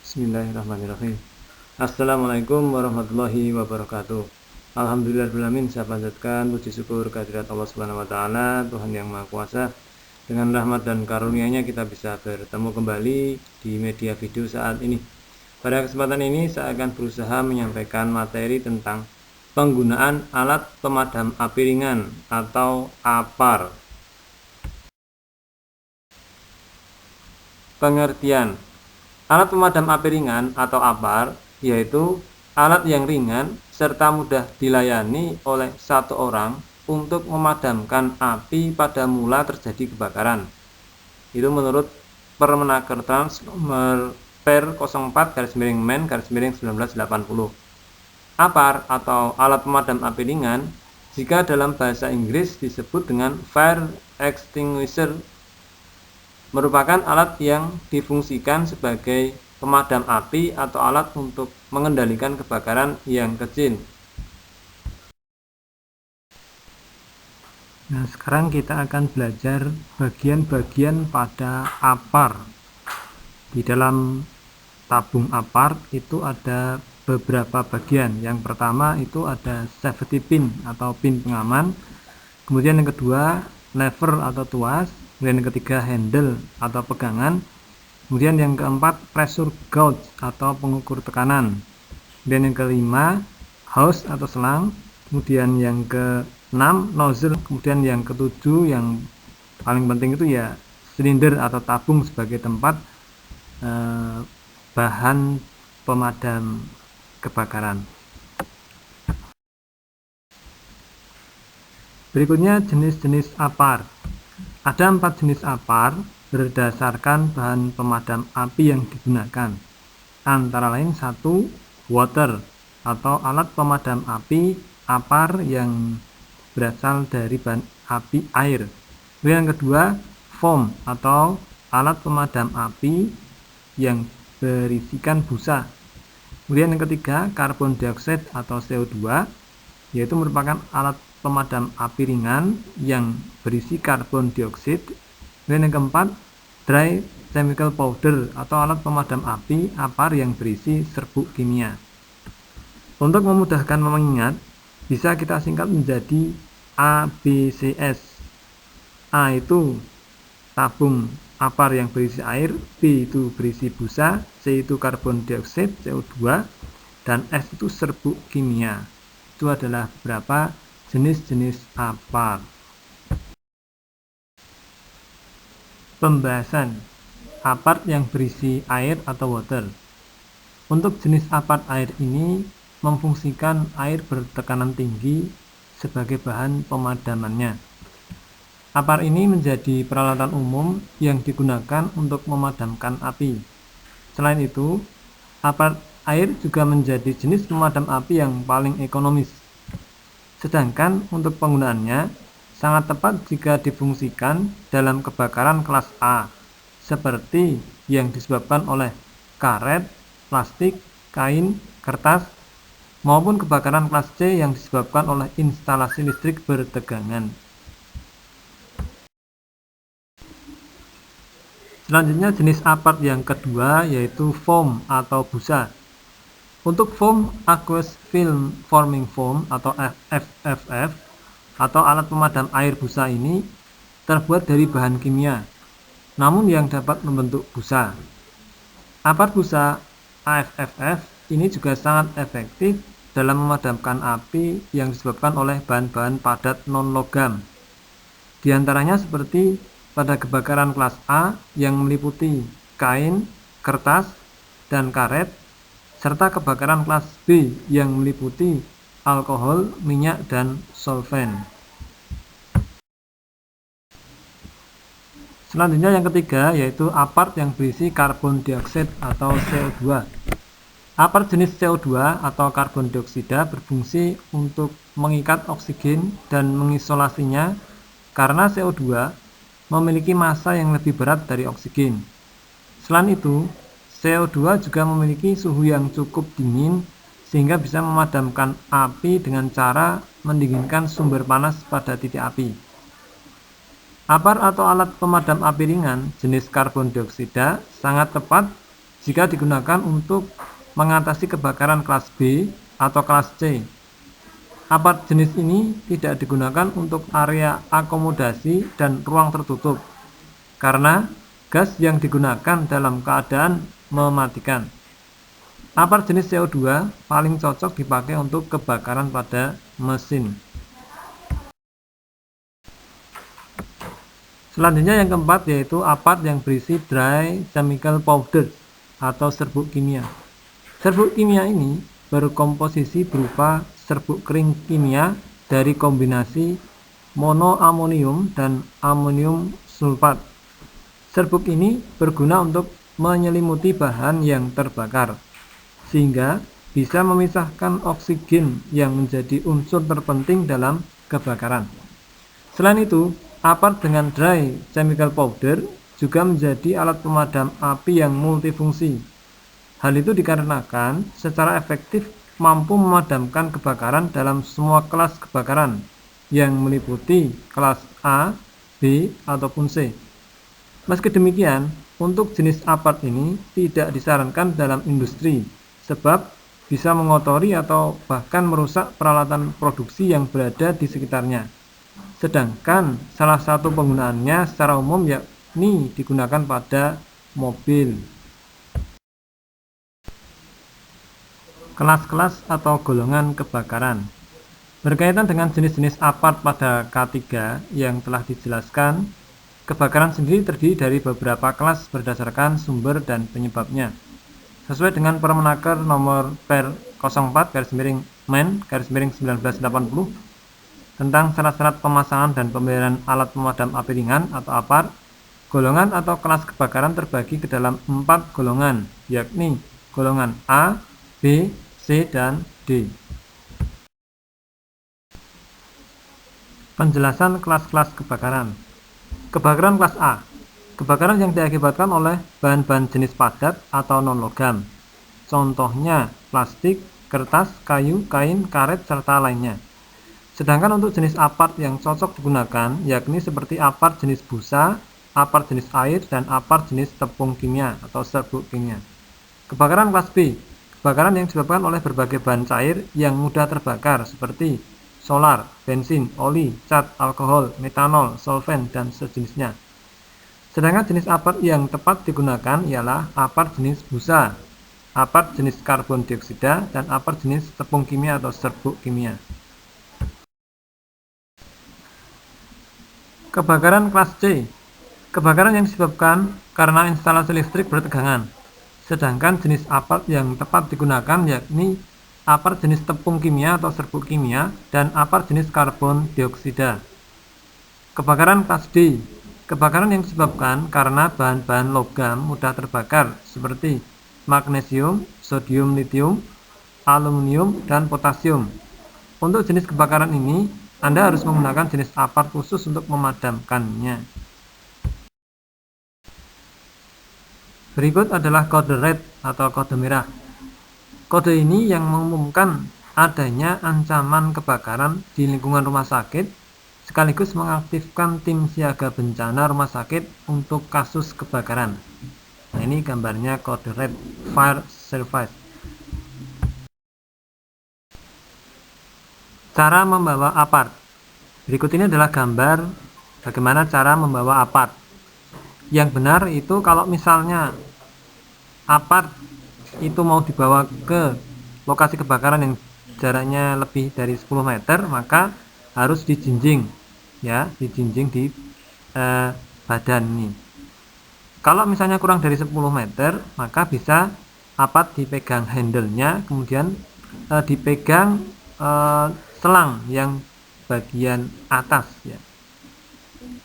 Bismillahirrahmanirrahim. Assalamualaikum warahmatullahi wabarakatuh. Alhamdulillahirrahmanirrahim. Saya panjatkan puji syukur kehadirat Allah Subhanahu wa taala, Tuhan yang Maha Kuasa. Dengan rahmat dan karunia-Nya kita bisa bertemu kembali di media video saat ini. Pada kesempatan ini saya akan berusaha menyampaikan materi tentang penggunaan alat pemadam api ringan atau APAR. Pengertian: alat pemadam api ringan atau APAR yaitu alat yang ringan serta mudah dilayani oleh satu orang untuk memadamkan api pada mula terjadi kebakaran. Itu menurut Permenaker Trans nomor Per 04/Men/1980. APAR atau alat pemadam api ringan jika dalam bahasa Inggris disebut dengan fire extinguisher, merupakan alat yang difungsikan sebagai pemadam api atau alat untuk mengendalikan kebakaran yang kecil. Nah, sekarang kita akan belajar bagian-bagian pada APAR. Di dalam tabung APAR itu ada beberapa bagian. Yang pertama itu ada safety pin atau pin pengaman. Kemudian yang kedua lever atau tuas. Kemudian yang ketiga handle atau pegangan. Kemudian yang keempat pressure gauge atau pengukur tekanan. Kemudian yang kelima hose atau selang. Kemudian yang keenam nozzle. Kemudian yang ketujuh yang paling penting itu ya silinder atau tabung sebagai tempat bahan pemadam kebakaran. Berikutnya jenis-jenis APAR. Ada 4 jenis APAR berdasarkan bahan pemadam api yang digunakan. Antara lain 1. Water atau alat pemadam api APAR yang berasal dari bahan api air. Kemudian yang kedua foam atau alat pemadam api yang berisikan busa. Kemudian yang ketiga karbon dioksida atau CO2, yaitu merupakan alat pemadam api ringan yang berisi karbon dioksida. Kemudian yang keempat dry chemical powder atau alat pemadam api APAR yang berisi serbuk kimia. Untuk memudahkan mengingat, bisa kita singkat menjadi ABCS. A itu tabung APAR yang berisi air, B itu berisi busa, C itu karbon dioksida CO2, dan S itu serbuk kimia. Itu adalah beberapa jenis-jenis APAR. Pembahasan APAR yang berisi air atau water. Untuk jenis APAR air ini memfungsikan air bertekanan tinggi sebagai bahan pemadamannya. APAR ini menjadi peralatan umum yang digunakan untuk memadamkan api. Selain itu, APAR air juga menjadi jenis pemadam api yang paling ekonomis. Sedangkan untuk penggunaannya sangat tepat jika difungsikan dalam kebakaran kelas A, seperti yang disebabkan oleh karet, plastik, kain, kertas, maupun kebakaran kelas C yang disebabkan oleh instalasi listrik bertegangan. Selanjutnya jenis APAR yang kedua yaitu foam atau busa. Untuk foam, aqueous film forming foam atau FFF atau alat pemadam air busa ini terbuat dari bahan kimia, namun yang dapat membentuk busa. APAR busa AFFF ini juga sangat efektif dalam memadamkan api yang disebabkan oleh bahan-bahan padat non-logam. Di antaranya seperti pada kebakaran kelas A yang meliputi kain, kertas, dan karet, serta kebakaran kelas B yang meliputi alkohol, minyak, dan solvent. Selanjutnya yang ketiga yaitu APAR yang berisi karbon dioksida atau CO2. APAR jenis CO2 atau karbon dioksida berfungsi untuk mengikat oksigen dan mengisolasinya karena CO2 memiliki massa yang lebih berat dari oksigen. Selain itu, CO2 juga memiliki suhu yang cukup dingin sehingga bisa memadamkan api dengan cara mendinginkan sumber panas pada titik api. APAR atau alat pemadam api ringan jenis karbon dioksida sangat tepat jika digunakan untuk mengatasi kebakaran kelas B atau kelas C. Apart jenis ini tidak digunakan untuk area akomodasi dan ruang tertutup, karena gas yang digunakan dalam keadaan mematikan. Apart jenis CO2 paling cocok dipakai untuk kebakaran pada mesin. Selanjutnya yang keempat yaitu apart yang berisi dry chemical powder atau serbuk kimia. Serbuk kimia ini berkomposisi berupa serbuk kering kimia dari kombinasi monoamonium dan amonium sulfat. Serbuk ini berguna untuk menyelimuti bahan yang terbakar, sehingga bisa memisahkan oksigen yang menjadi unsur terpenting dalam kebakaran. Selain itu, apart dengan dry chemical powder juga menjadi alat pemadam api yang multifungsi. Hal itu dikarenakan secara efektif mampu memadamkan kebakaran dalam semua kelas kebakaran yang meliputi kelas A, B, ataupun C. Meski demikian, untuk jenis apart ini tidak disarankan dalam industri sebab bisa mengotori atau bahkan merusak peralatan produksi yang berada di sekitarnya. Sedangkan salah satu penggunaannya secara umum yakni digunakan pada mobil. Kelas-kelas atau golongan kebakaran. Berkaitan dengan jenis-jenis apart pada K3 yang telah dijelaskan, kebakaran sendiri terdiri dari beberapa kelas berdasarkan sumber dan penyebabnya. Sesuai dengan Permenaker nomor per 04/Men/1980 tentang syarat-syarat pemasangan dan pembayaran alat pemadam api ringan atau apart, golongan atau kelas kebakaran terbagi ke dalam 4 golongan, yakni golongan A, B, C, dan D. Penjelasan kelas-kelas kebakaran. Kebakaran kelas A. Kebakaran yang diakibatkan oleh bahan-bahan jenis padat atau non-logam. Contohnya plastik, kertas, kayu, kain, karet, serta lainnya. Sedangkan untuk jenis apart yang cocok digunakan yakni seperti apart jenis busa, apart jenis air, dan apart jenis tepung kimia atau serbuk kimia. Kebakaran kelas B. Kebakaran yang disebabkan oleh berbagai bahan cair yang mudah terbakar seperti solar, bensin, oli, cat, alkohol, metanol, solvent, dan sejenisnya. Sedangkan jenis apart yang tepat digunakan ialah apart jenis busa, apart jenis karbon dioksida, dan apart jenis tepung kimia atau serbuk kimia. Kebakaran kelas C. Kebakaran yang disebabkan karena instalasi listrik bertegangan. Sedangkan jenis apart yang tepat digunakan yakni apart jenis tepung kimia atau serbuk kimia dan apart jenis karbon dioksida. Kebakaran kelas D. Kebakaran yang disebabkan karena bahan-bahan logam mudah terbakar seperti magnesium, sodium, litium, aluminium, dan potasium. Untuk jenis kebakaran ini, Anda harus menggunakan jenis apart khusus untuk memadamkannya. Berikut adalah kode red atau kode merah. Kode ini yang mengumumkan adanya ancaman kebakaran di lingkungan rumah sakit, sekaligus mengaktifkan tim siaga bencana rumah sakit untuk kasus kebakaran. Nah, ini gambarnya kode red, fire service. Cara membawa apart. Berikut ini adalah gambar bagaimana cara membawa apart. Yang benar itu kalau misalnya apart itu mau dibawa ke lokasi kebakaran yang jaraknya lebih dari 10 meter, maka harus dijinjing, ya, dijinjing di badan ini. Kalau misalnya kurang dari 10 meter, maka bisa apart dipegang handle-nya, kemudian dipegang selang yang bagian atas, ya.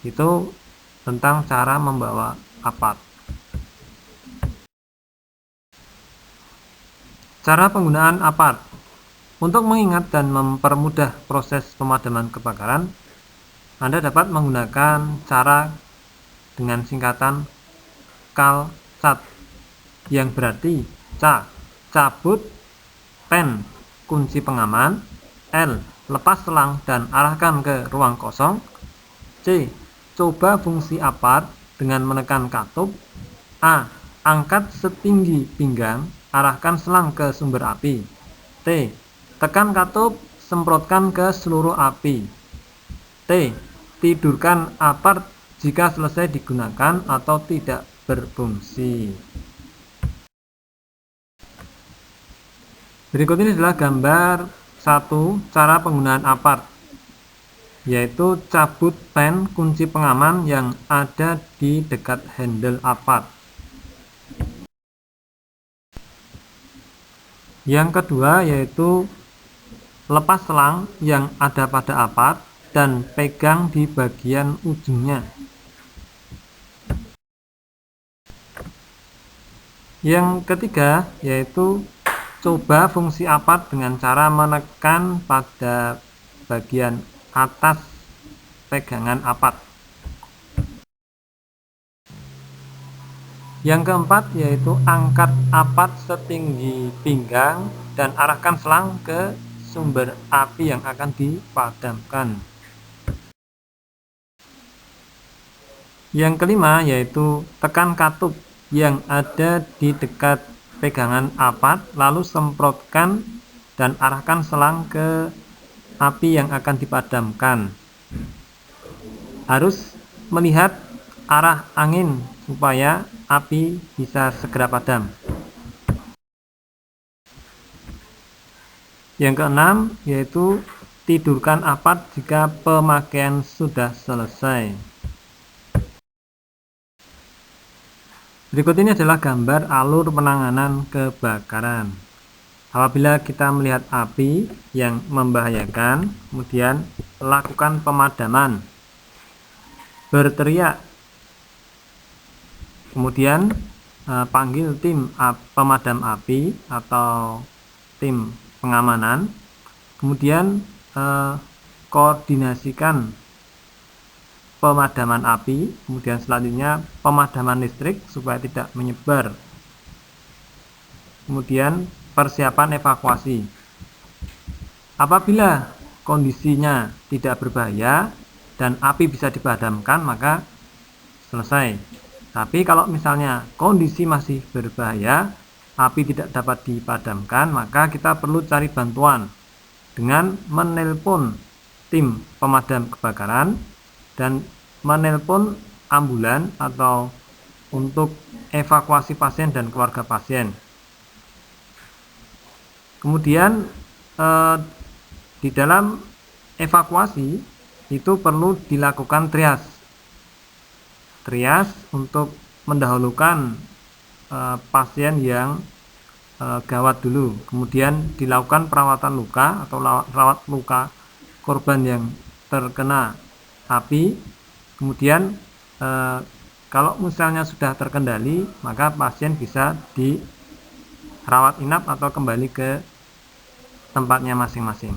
Itu tentang cara membawa apart. Cara penggunaan apart. Untuk mengingat dan mempermudah proses pemadaman kebakaran, Anda dapat menggunakan cara dengan singkatan CALCAT, yang berarti C, cabut pen kunci pengaman, L, lepas selang dan arahkan ke ruang kosong, C, coba fungsi apart dengan menekan katup, A, Angkat setinggi pinggang, arahkan selang ke sumber api. T. Tekan katup, semprotkan ke seluruh api. T. Tidurkan apart jika selesai digunakan atau tidak berfungsi. Berikut ini adalah gambar 1 cara penggunaan apart, yaitu cabut pen kunci pengaman yang ada di dekat handle apart. Yang kedua yaitu lepas selang yang ada pada apart dan pegang di bagian ujungnya. Yang ketiga yaitu coba fungsi apart dengan cara menekan pada bagian atas pegangan apart. Yang keempat yaitu angkat apart setinggi pinggang dan arahkan selang ke sumber api yang akan dipadamkan. Yang kelima yaitu tekan katup yang ada di dekat pegangan apart, lalu semprotkan dan arahkan selang ke api yang akan dipadamkan. Harus melihat arah angin supaya api bisa segera padam. Yang keenam yaitu tidurkan apart jika pemakaian sudah selesai. Berikut ini adalah gambar alur penanganan kebakaran. Apabila kita melihat api yang membahayakan, kemudian lakukan pemadaman. Berteriak, kemudian panggil tim pemadam api atau tim pengamanan, kemudian koordinasikan pemadaman api, kemudian selanjutnya pemadaman listrik supaya tidak menyebar, kemudian persiapan evakuasi. Apabila kondisinya tidak berbahaya dan api bisa dipadamkan, maka selesai. Tapi kalau misalnya kondisi masih berbahaya, api tidak dapat dipadamkan, maka kita perlu cari bantuan dengan menelpon tim pemadam kebakaran dan menelpon ambulan atau untuk evakuasi pasien dan keluarga pasien. Kemudian di dalam evakuasi itu perlu dilakukan trias untuk mendahulukan pasien yang gawat dulu, kemudian dilakukan perawatan luka atau rawat luka korban yang terkena api. Kemudian kalau misalnya sudah terkendali, maka pasien bisa dirawat inap atau kembali ke tempatnya masing-masing.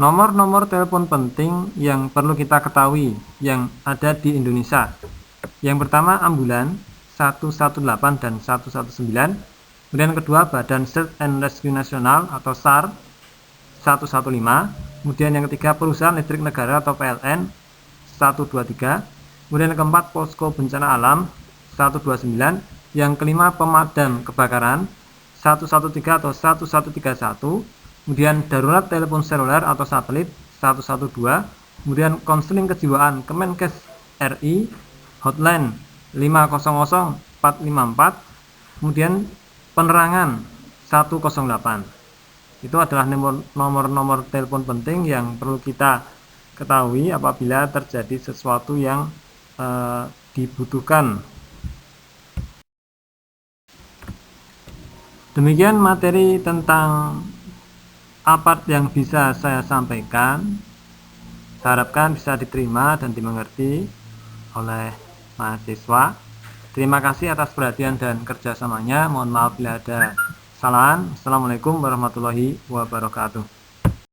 Nomor-nomor telepon penting yang perlu kita ketahui yang ada di Indonesia. Yang pertama ambulan 118 dan 119. Kemudian kedua Badan Search and Rescue Nasional atau SAR 115. Kemudian yang ketiga Perusahaan Listrik Negara atau PLN 123. Kemudian yang keempat Posko Bencana Alam 129. Yang kelima Pemadam Kebakaran 113 atau 1131. Kemudian darurat telepon seluler atau satelit 112, kemudian konseling kejiwaan Kemenkes RI hotline 500 454, kemudian penerangan 108. Itu adalah nomor-nomor telepon penting yang perlu kita ketahui apabila terjadi sesuatu yang dibutuhkan. Demikian materi tentang apart yang bisa saya sampaikan. Saya harapkan bisa diterima dan dimengerti oleh mahasiswa. Terima kasih atas perhatian dan kerjasamanya. Mohon maaf bila ada kesalahan. Assalamualaikum warahmatullahi wabarakatuh.